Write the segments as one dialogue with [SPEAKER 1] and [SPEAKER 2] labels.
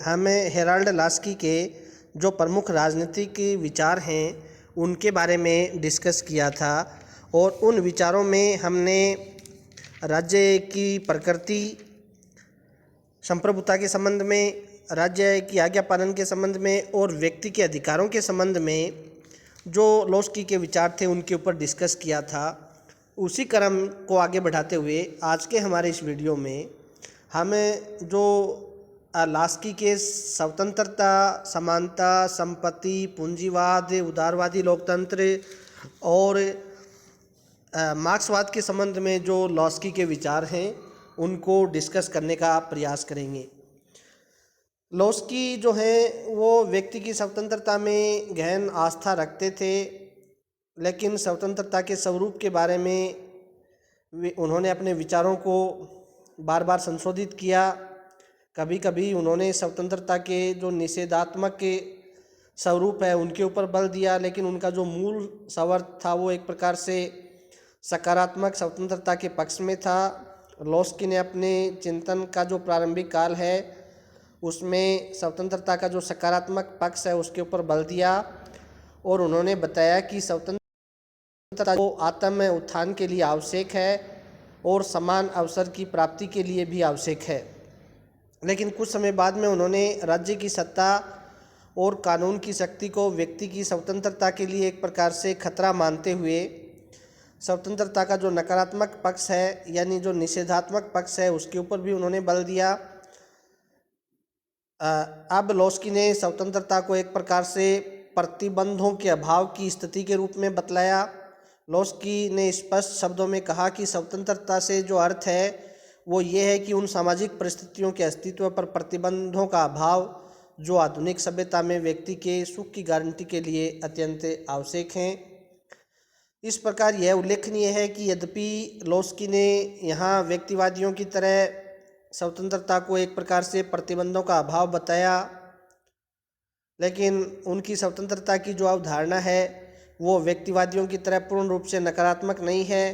[SPEAKER 1] हमें Herald Laski के जो प्रमुख राजनीतिक विचार हैं उनके बारे में डिस्कस किया था और उन विचारों में हमने राज्य की प्रकृति, संप्रभुता के संबंध में, राज्य की आज्ञा पालन के संबंध में और व्यक्ति के अधिकारों के संबंध में जो लास्की के विचार थे उनके ऊपर डिस्कस किया था। उसी क्रम को आगे बढ़ाते हुए आज के हमारे इस वीडियो में हमें जो लास्की के स्वतंत्रता, समानता, संपत्ति, पूंजीवाद, उदारवादी लोकतंत्र और मार्क्सवाद के संबंध में जो लास्की के विचार हैं उनको डिस्कस करने का प्रयास करेंगे। लास्की जो हैं वो व्यक्ति की स्वतंत्रता में गहन आस्था रखते थे, लेकिन स्वतंत्रता के स्वरूप के बारे में उन्होंने अपने विचारों को बार बार संशोधित किया। कभी कभी उन्होंने स्वतंत्रता के जो निषेधात्मक स्वरूप है उनके ऊपर बल दिया, लेकिन उनका जो मूल स्वार्थ था वो एक प्रकार से सकारात्मक स्वतंत्रता के पक्ष में था। लास्की ने अपने चिंतन का जो प्रारंभिक काल है उसमें स्वतंत्रता का जो सकारात्मक पक्ष है उसके ऊपर बल दिया और उन्होंने बताया कि स्वतंत्रता को आत्म उत्थान के लिए आवश्यक है और समान अवसर की प्राप्ति के लिए भी आवश्यक है। लेकिन कुछ समय बाद में उन्होंने राज्य की सत्ता और कानून की शक्ति को व्यक्ति की स्वतंत्रता के लिए एक प्रकार से खतरा मानते हुए स्वतंत्रता का जो नकारात्मक पक्ष है यानी जो निषेधात्मक पक्ष है उसके ऊपर भी उन्होंने बल दिया। अब लास्की ने स्वतंत्रता को एक प्रकार से प्रतिबंधों के अभाव की स्थिति के रूप में बतलाया। लास्की ने स्पष्ट शब्दों में कहा कि स्वतंत्रता से जो अर्थ है वो ये है कि उन सामाजिक परिस्थितियों के अस्तित्व पर प्रतिबंधों का अभाव जो आधुनिक सभ्यता में व्यक्ति के सुख की गारंटी के लिए अत्यंत आवश्यक हैं। इस प्रकार यह उल्लेखनीय है कि यद्यपि लास्की ने यहाँ व्यक्तिवादियों की तरह स्वतंत्रता को एक प्रकार से प्रतिबंधों का अभाव बताया, लेकिन उनकी स्वतंत्रता की जो अवधारणा है वो व्यक्तिवादियों की तरह पूर्ण रूप से नकारात्मक नहीं है।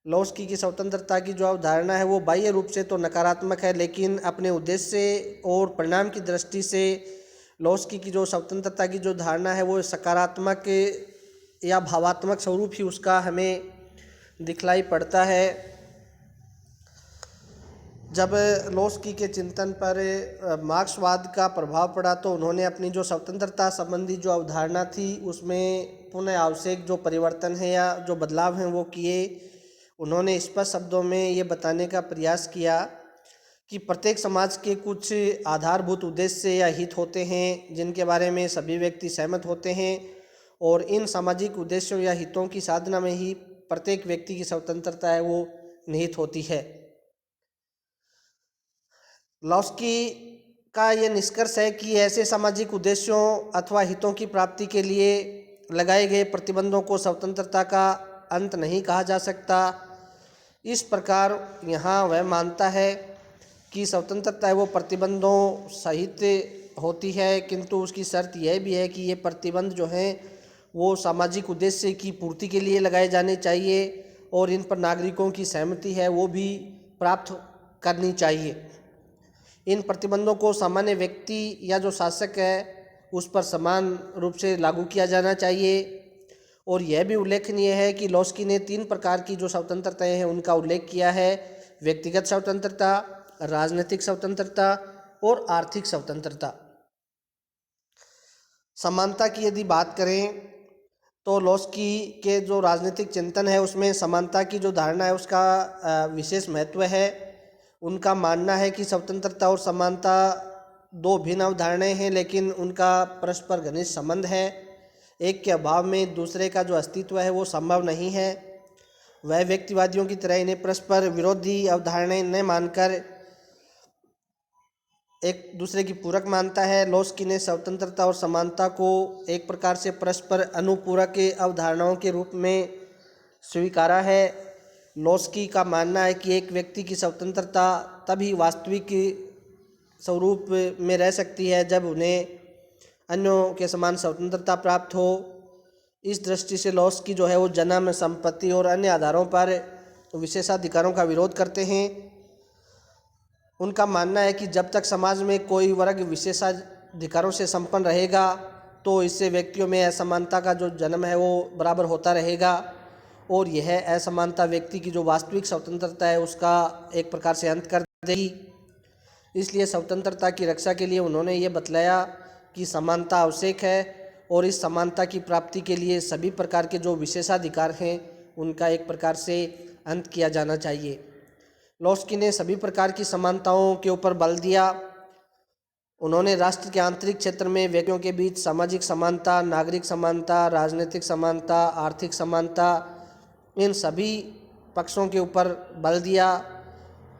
[SPEAKER 1] लास्की की स्वतंत्रता की जो अवधारणा है वो बाह्य रूप से तो नकारात्मक है, लेकिन अपने उद्देश्य और परिणाम की दृष्टि से लास्की की जो स्वतंत्रता की जो धारणा है वो सकारात्मक या भावात्मक स्वरूप ही उसका हमें दिखलाई पड़ता है। जब लास्की के चिंतन पर मार्क्सवाद का प्रभाव पड़ा तो उन्होंने अपनी जो स्वतंत्रता संबंधी जो अवधारणा थी उसमें पुनः आवश्यक जो परिवर्तन है या जो बदलाव हैं वो किए। उन्होंने स्पष्ट शब्दों में ये बताने का प्रयास किया कि प्रत्येक समाज के कुछ आधारभूत उद्देश्य या हित होते हैं जिनके बारे में सभी व्यक्ति सहमत होते हैं और इन सामाजिक उद्देश्यों या हितों की साधना में ही प्रत्येक व्यक्ति की स्वतंत्रता है वो निहित होती है। लास्की का यह निष्कर्ष है कि ऐसे सामाजिक उद्देश्यों अथवा हितों की प्राप्ति के लिए लगाए गए प्रतिबंधों को स्वतंत्रता का अंत नहीं कहा जा सकता। इस प्रकार यहाँ वह मानता है कि स्वतंत्रता है वो प्रतिबंधों सहित होती है, किंतु उसकी शर्त यह भी है कि ये प्रतिबंध जो हैं वो सामाजिक उद्देश्य की पूर्ति के लिए लगाए जाने चाहिए और इन पर नागरिकों की सहमति है वो भी प्राप्त करनी चाहिए। इन प्रतिबंधों को सामान्य व्यक्ति या जो शासक है उस पर समान रूप से लागू किया जाना चाहिए। और यह भी उल्लेखनीय है कि लास्की ने 3 प्रकार की जो स्वतंत्रताएं हैं उनका उल्लेख किया है: व्यक्तिगत स्वतंत्रता, राजनीतिक स्वतंत्रता और आर्थिक स्वतंत्रता। समानता की यदि बात करें तो लास्की के जो राजनीतिक चिंतन है उसमें समानता की जो धारणा है उसका विशेष महत्व है। उनका मानना है कि स्वतंत्रता और समानता 2 भिन्न अवधारणाएं हैं, लेकिन उनका परस्पर घनिष्ठ संबंध है। एक के अभाव में दूसरे का जो अस्तित्व है वो संभव नहीं है। वह व्यक्तिवादियों की तरह इन्हें परस्पर विरोधी अवधारणाएं न मानकर एक दूसरे की पूरक मानता है। लास्की ने स्वतंत्रता और समानता को एक प्रकार से परस्पर अनुपूरक अवधारणाओं के रूप में स्वीकारा है। लास्की का मानना है कि एक व्यक्ति की स्वतंत्रता तभी वास्तविक स्वरूप में रह सकती है जब उन्हें अन्यों के समान स्वतंत्रता प्राप्त हो। इस दृष्टि से लास्की जो है वो जन्म, संपत्ति और अन्य आधारों पर विशेषाधिकारों का विरोध करते हैं। उनका मानना है कि जब तक समाज में कोई वर्ग विशेषाधिकारों से संपन्न रहेगा तो इससे व्यक्तियों में असमानता का जो जन्म है वो बराबर होता रहेगा, और यह असमानता व्यक्ति की जो वास्तविक स्वतंत्रता है उसका एक प्रकार से अंत कर देगी। इसलिए स्वतंत्रता की रक्षा के लिए उन्होंने ये बतलाया कि समानता आवश्यक है, और इस समानता की प्राप्ति के लिए सभी प्रकार के जो विशेषाधिकार हैं उनका एक प्रकार से अंत किया जाना चाहिए। लॉस्की ने सभी प्रकार की समानताओं के ऊपर बल दिया। उन्होंने राष्ट्र के आंतरिक क्षेत्र में व्यक्तियों के बीच सामाजिक समानता, नागरिक समानता, राजनीतिक समानता, आर्थिक समानता, इन सभी पक्षों के ऊपर बल दिया।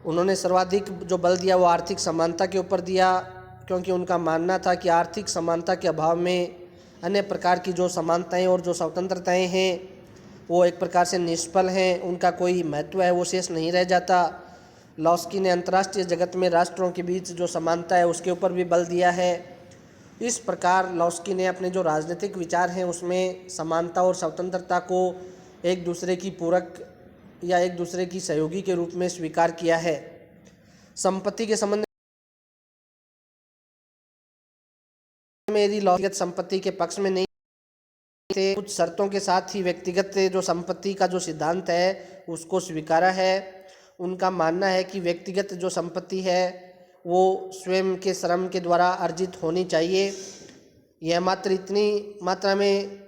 [SPEAKER 1] उन्होंने सर्वाधिक जो बल दिया वो आर्थिक समानता के ऊपर दिया, क्योंकि उनका मानना था कि आर्थिक समानता के अभाव में अन्य प्रकार की जो समानताएं और जो स्वतंत्रताएं हैं वो एक प्रकार से निष्फल हैं, उनका कोई महत्व है वो शेष नहीं रह जाता। लॉस्की ने अंतर्राष्ट्रीय जगत में राष्ट्रों के बीच जो समानता है उसके ऊपर भी बल दिया है। इस प्रकार लॉस्की ने अपने जो राजनीतिक विचार हैं उसमें समानता और स्वतंत्रता को एक दूसरे की पूरक या एक दूसरे की सहयोगी के रूप में स्वीकार किया है। संपत्ति के संबंध में यदि व्यक्तिगत संपत्ति के पक्ष में नहीं थे, कुछ शर्तों के साथ ही व्यक्तिगत जो संपत्ति का जो सिद्धांत है उसको स्वीकारा है। उनका मानना है कि व्यक्तिगत जो संपत्ति है वो स्वयं के श्रम के द्वारा अर्जित होनी चाहिए। यह मात्र इतनी मात्रा में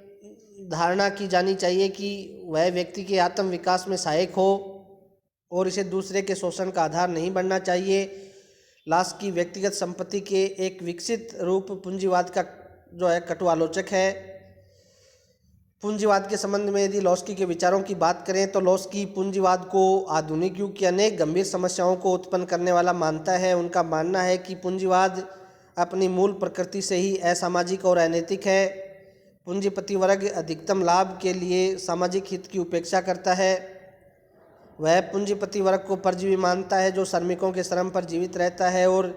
[SPEAKER 1] धारणा की जानी चाहिए कि वह व्यक्ति के आत्म विकास में सहायक हो और इसे दूसरे के शोषण का आधार नहीं बनना चाहिए। लॉस्की व्यक्तिगत संपत्ति के एक विकसित रूप पूंजीवाद का जो है कटु आलोचक है। पूंजीवाद के संबंध में यदि लॉस्की के विचारों की बात करें तो लॉस्की पूंजीवाद को आधुनिक युग की अनेक गंभीर समस्याओं को उत्पन्न करने वाला मानता है। उनका मानना है कि पूंजीवाद अपनी मूल प्रकृति से ही असामाजिक और अनैतिक है। पूंजीपति वर्ग अधिकतम लाभ के लिए सामाजिक हित की उपेक्षा करता है। वह पूंजीपति वर्ग को परजीवी मानता है जो श्रमिकों के श्रम पर जीवित रहता है और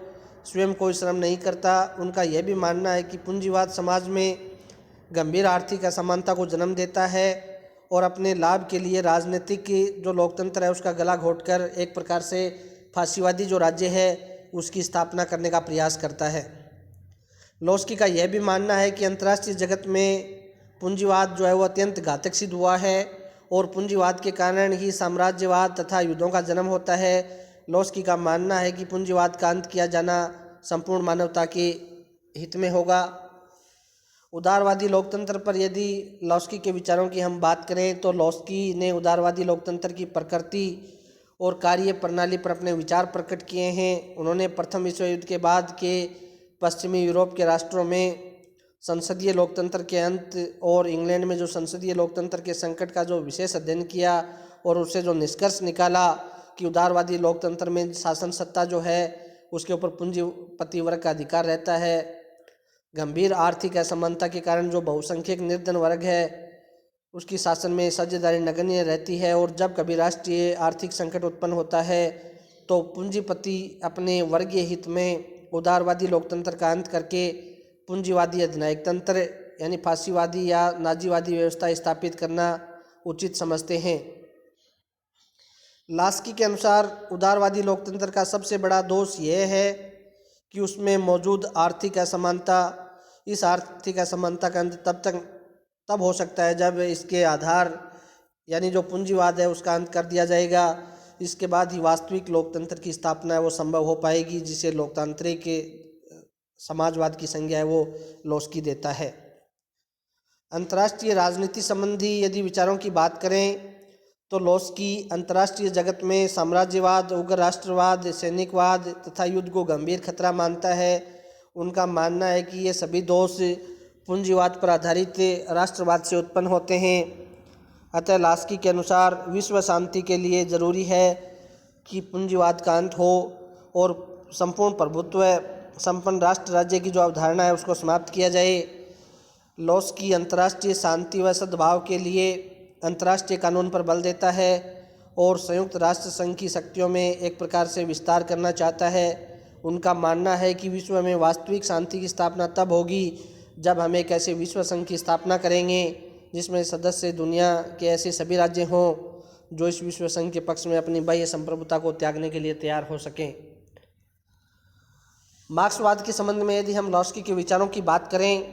[SPEAKER 1] स्वयं कोई श्रम नहीं करता। उनका यह भी मानना है कि पूंजीवाद समाज में गंभीर आर्थिक असमानता को जन्म देता है और अपने लाभ के लिए राजनीतिक जो लोकतंत्र है उसका गला घोंटकर एक प्रकार से फांसीवादी जो राज्य है उसकी स्थापना करने का प्रयास करता है। लॉस्की का यह भी मानना है कि अंतर्राष्ट्रीय जगत में पूंजीवाद जो है वो अत्यंत घातक सिद्ध हुआ है और पूंजीवाद के कारण ही साम्राज्यवाद तथा युद्धों का जन्म होता है। लॉस्की का मानना है कि पूंजीवाद का अंत किया जाना संपूर्ण मानवता के हित में होगा। उदारवादी लोकतंत्र पर यदि लॉस्की के विचारों की हम बात करें तो लॉस्की ने उदारवादी लोकतंत्र की प्रकृति और कार्य प्रणाली पर अपने विचार प्रकट किए हैं। उन्होंने प्रथम विश्व युद्ध के बाद के पश्चिमी यूरोप के राष्ट्रों में संसदीय लोकतंत्र के अंत और इंग्लैंड में जो संसदीय लोकतंत्र के संकट का जो विशेष अध्ययन किया और उससे जो निष्कर्ष निकाला कि उदारवादी लोकतंत्र में शासन सत्ता जो है उसके ऊपर पूंजीपति वर्ग का अधिकार रहता है। गंभीर आर्थिक असमानता के कारण जो बहुसंख्यक निर्धन वर्ग है उसकी शासन में साझेदारी नगण्य रहती है और जब कभी राष्ट्रीय आर्थिक संकट उत्पन्न होता है तो पूंजीपति अपने वर्गीय हित में उदारवादी लोकतंत्र का अंत करके पूंजीवादी अधिनायक तंत्र यानी फांसीवादी या नाजीवादी व्यवस्था स्थापित करना उचित समझते हैं। लॉस्की के अनुसार उदारवादी लोकतंत्र का सबसे बड़ा दोष यह है कि उसमें मौजूद आर्थिक असमानता, इस आर्थिक असमानता का अंत तब हो सकता है जब इसके आधार यानी जो पूंजीवाद है उसका अंत कर दिया जाएगा। इसके बाद ही वास्तविक लोकतंत्र की स्थापना है वो संभव हो पाएगी, जिसे लोकतांत्रिक समाजवाद की संज्ञा है वो लॉस्की देता है। अंतर्राष्ट्रीय राजनीति संबंधी यदि विचारों की बात करें तो लॉस्की अंतर्राष्ट्रीय जगत में साम्राज्यवाद, उग्र राष्ट्रवाद, सैनिकवाद तथा युद्ध को गंभीर खतरा मानता है। उनका मानना है कि ये सभी दोष पूंजीवाद पर आधारित राष्ट्रवाद से उत्पन्न होते हैं। अतः लॉस्की के अनुसार विश्व शांति के लिए ज़रूरी है कि पूंजीवाद का अंत हो और संपूर्ण प्रभुत्व संपन्न राष्ट्र राज्य की जो अवधारणा है उसको समाप्त किया जाए। लॉस्की अंतर्राष्ट्रीय शांति व सद्भाव के लिए अंतर्राष्ट्रीय कानून पर बल देता है और संयुक्त राष्ट्र संघ की शक्तियों में एक प्रकार से विस्तार करना चाहता है। उनका मानना है कि विश्व में वास्तविक शांति की स्थापना तब होगी जब हम एक ऐसे विश्व संघ की स्थापना करेंगे जिसमें सदस्य दुनिया के ऐसे सभी राज्य हों जो इस विश्व संघ के पक्ष में अपनी बाह्य संप्रभुता को त्यागने के लिए तैयार हो सकें। मार्क्सवाद के संबंध में यदि हम लॉस्की के विचारों की बात करें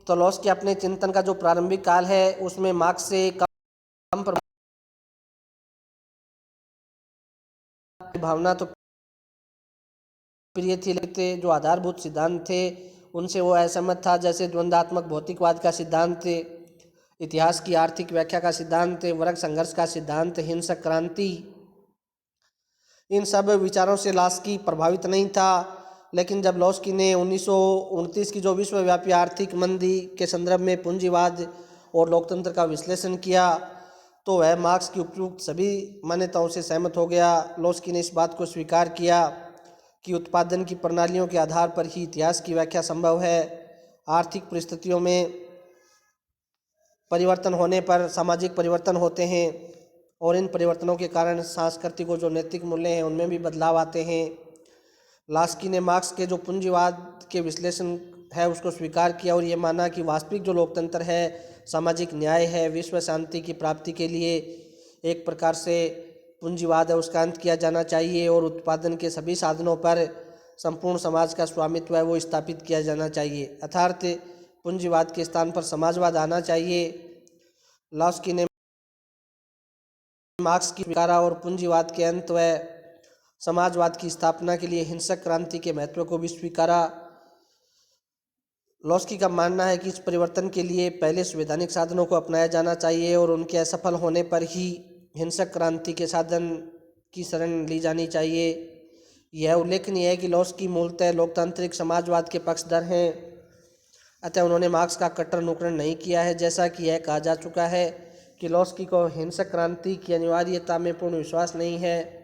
[SPEAKER 1] तो लॉस्की अपने चिंतन का जो प्रारंभिक काल है उसमें मार्क्स से कम भावना तो प्रिय थी, लेकिन जो आधारभूत सिद्धांत थे उनसे वो असहमत था, जैसे द्वंद्वात्मक भौतिकवाद का सिद्धांत, इतिहास की आर्थिक व्याख्या का सिद्धांत, वर्ग संघर्ष का सिद्धांत, हिंसक क्रांति। इन सब विचारों से लॉस्की प्रभावित नहीं था। लेकिन जब लॉस्की ने 1929 की जो विश्वव्यापी आर्थिक मंदी के संदर्भ में पूंजीवाद और लोकतंत्र का विश्लेषण किया तो वह मार्क्स की उपयुक्त सभी मान्यताओं से सहमत हो गया। लॉस्की ने इस बात को स्वीकार किया कि उत्पादन की प्रणालियों के आधार पर ही इतिहास की व्याख्या संभव है। आर्थिक परिस्थितियों में परिवर्तन होने पर सामाजिक परिवर्तन होते हैं और इन परिवर्तनों के कारण सांस्कृतिक और जो नैतिक मूल्य हैं उनमें भी बदलाव आते हैं। लॉस्की ने मार्क्स के जो पूंजीवाद के विश्लेषण है उसको स्वीकार किया और ये माना कि वास्तविक जो लोकतंत्र है, सामाजिक न्याय है, विश्व शांति की प्राप्ति के लिए एक प्रकार से पूंजीवाद है उसका अंत किया जाना चाहिए और उत्पादन के सभी साधनों पर संपूर्ण समाज का स्वामित्व है वो स्थापित किया जाना चाहिए, अर्थात पूंजीवाद के स्थान पर समाजवाद आना चाहिए। लॉस्की ने मार्क्स की स्वीकारा और पूंजीवाद के अंत व समाजवाद की स्थापना के लिए हिंसक क्रांति के महत्व को भी स्वीकारा। लॉस्की का मानना है कि इस परिवर्तन के लिए पहले संवैधानिक साधनों को अपनाया जाना चाहिए और उनके असफल होने पर ही हिंसक क्रांति के साधन की शरण ली जानी चाहिए। यह उल्लेखनीय है कि लॉस्की मूलतः लोकतांत्रिक समाजवाद के पक्षधर हैं, अतः उन्होंने मार्क्स का कट्टर अनुकरण नहीं किया है। जैसा कि यह कहा जा चुका है कि लॉस्की को हिंसक क्रांति की अनिवार्यता में पूर्ण विश्वास नहीं है।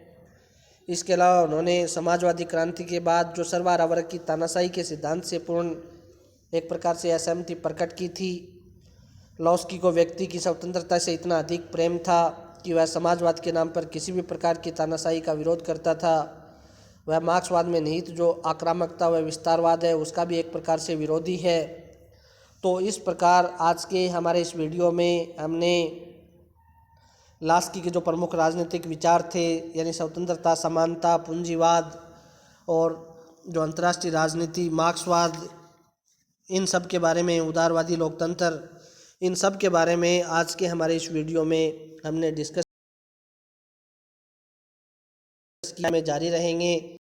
[SPEAKER 1] इसके अलावा उन्होंने समाजवादी क्रांति के बाद जो सर्वहारा वर्ग की तानाशाही के सिद्धांत से पूर्ण एक प्रकार से असहमति प्रकट की थी। लॉस्की को व्यक्ति की स्वतंत्रता से इतना अधिक प्रेम था कि वह समाजवाद के नाम पर किसी भी प्रकार की तानाशाही का विरोध करता था। वह मार्क्सवाद में निहित जो आक्रामकता व विस्तारवाद है उसका भी एक प्रकार से विरोधी है। तो इस प्रकार आज के हमारे इस वीडियो में हमने लॉस्की के जो प्रमुख राजनीतिक विचार थे यानी स्वतंत्रता, समानता, पूंजीवाद और जो अंतर्राष्ट्रीय राजनीति, मार्क्सवाद, इन सब के बारे में, उदारवादी लोकतंत्र, इन सब के बारे में आज के हमारे इस वीडियो में हमने डिस्कस किया, में जारी रहेंगे।